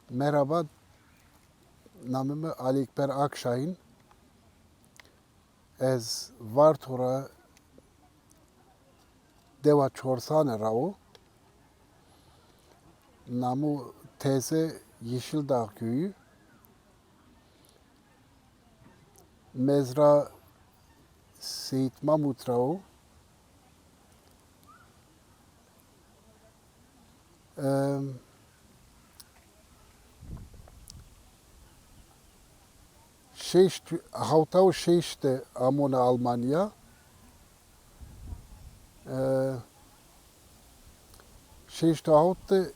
Merhaba, namımı Ali Ekber Akşahin. Ez Vartora deva çorsane rao. Namu teze Yeşildağ köyü. Mezra Seyit Mahmut rao. Havtau şeşte Amona Almanya. Şeşte havte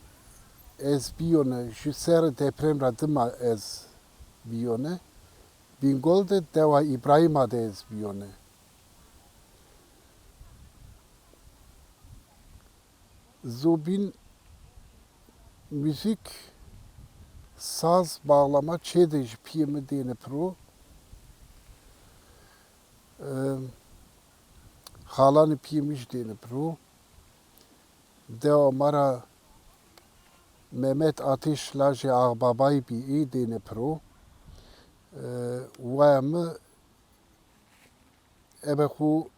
ez biyone, jüser deprem radıma ez biyone. Bingolde deva İbrahim'a de ez biyone. Zubin müzik saz bağlama çedej piyemi dene pro. Halanı piyemiş dene pro. Deva mara Mehmet Ateş Laje Ağbabay bi iyi dene pro. Vayamı ebeku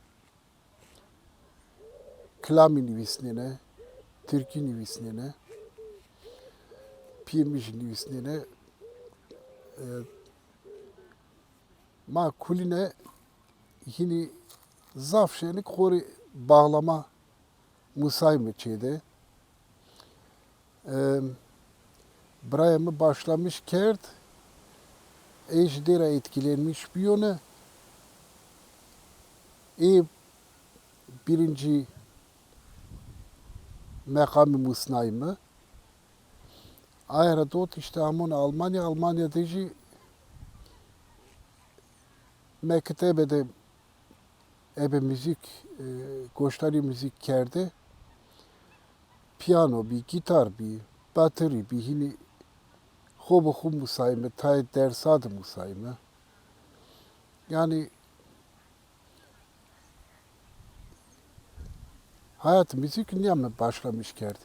klami nivisnene, Türkü nivisnene, piyemiş nivisnene. Ma kuline yine zaf şeyini kori bağlama musay çeyde. Brayamı başlamış kert, ejdera etkilenmiş bir yöne. Birinci mekamı musnayımı. Ayrıca dot işte Almanya'daki mektebede ebe müzik, goştari müzik kerde. Piyano bir, gitar bir, bateri bir, hini hobu musayime, tay dersadı musayime. Yani hayat müzik niye mi başlamış kerde?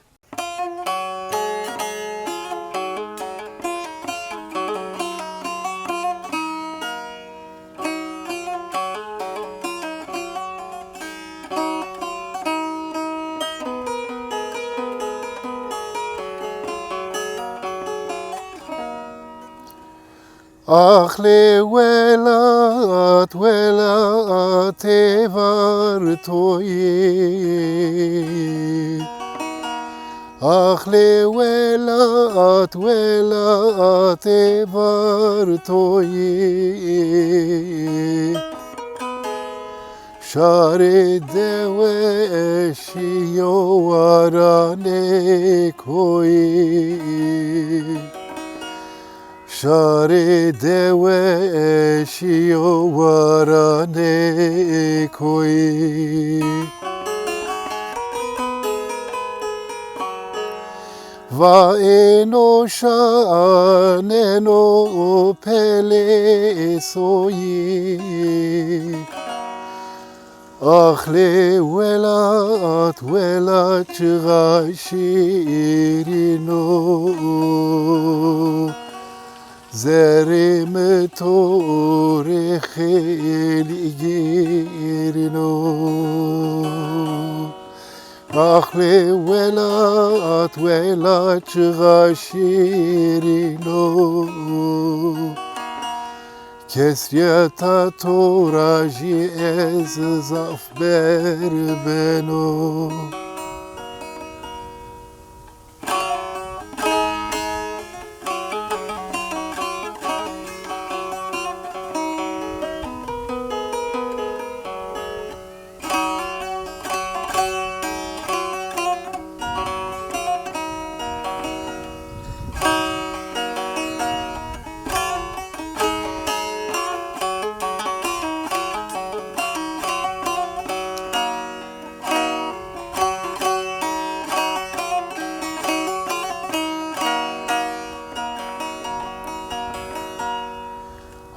Ahle velat var toye. Ahle velat var toye. Şare deve şiyo arane koye. Şare deve şiyo varane koy. Va eno şaneno pele soyi. Ahle velat çıga şirino. Zerime tore kheli girino. Ahle velat çıga şirino. Kesriyata toraji ez zafber beno.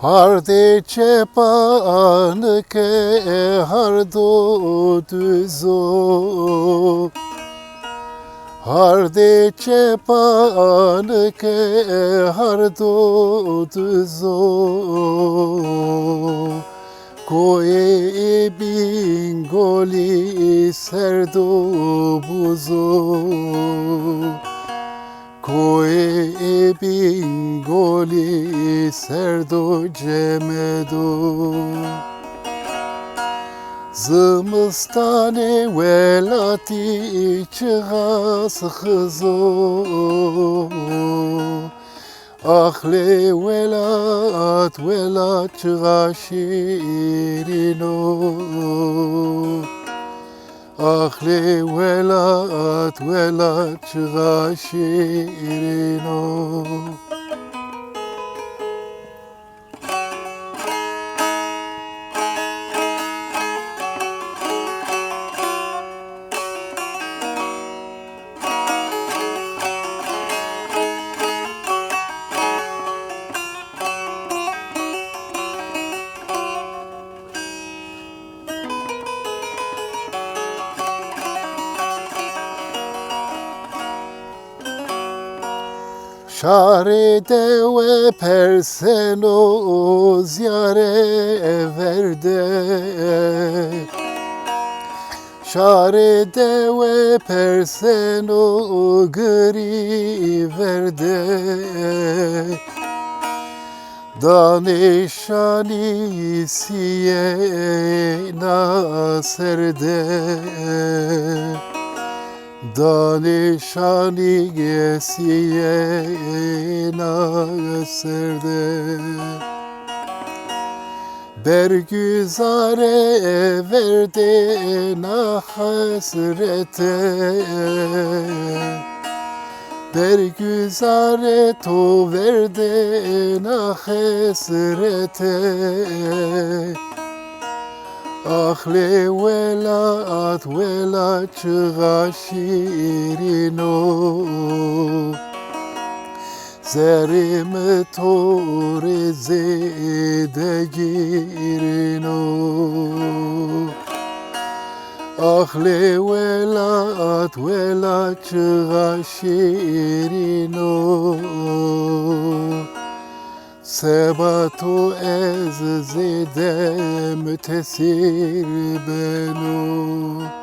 Harde çepanke hardo düzo. Harde çepanı ke hardo düzo Koe bingoli serdo buzo Koe bingoli serdo cemedo Zımıstane velati çıgas hızo Ahle velat çıga şirino Ahle velat çıga şirino Şarede ve perseno ziyare verde Şarede ve perseno gri verde Danişani siyena serde Danişani gesiyena serde Bergüzare verde na hasrete Bergüzare to verde na hasrete Ahle velat çıga şirino Zerim tore zede girino Ahle velat çıga şirino Sebato ez zede mütesir beno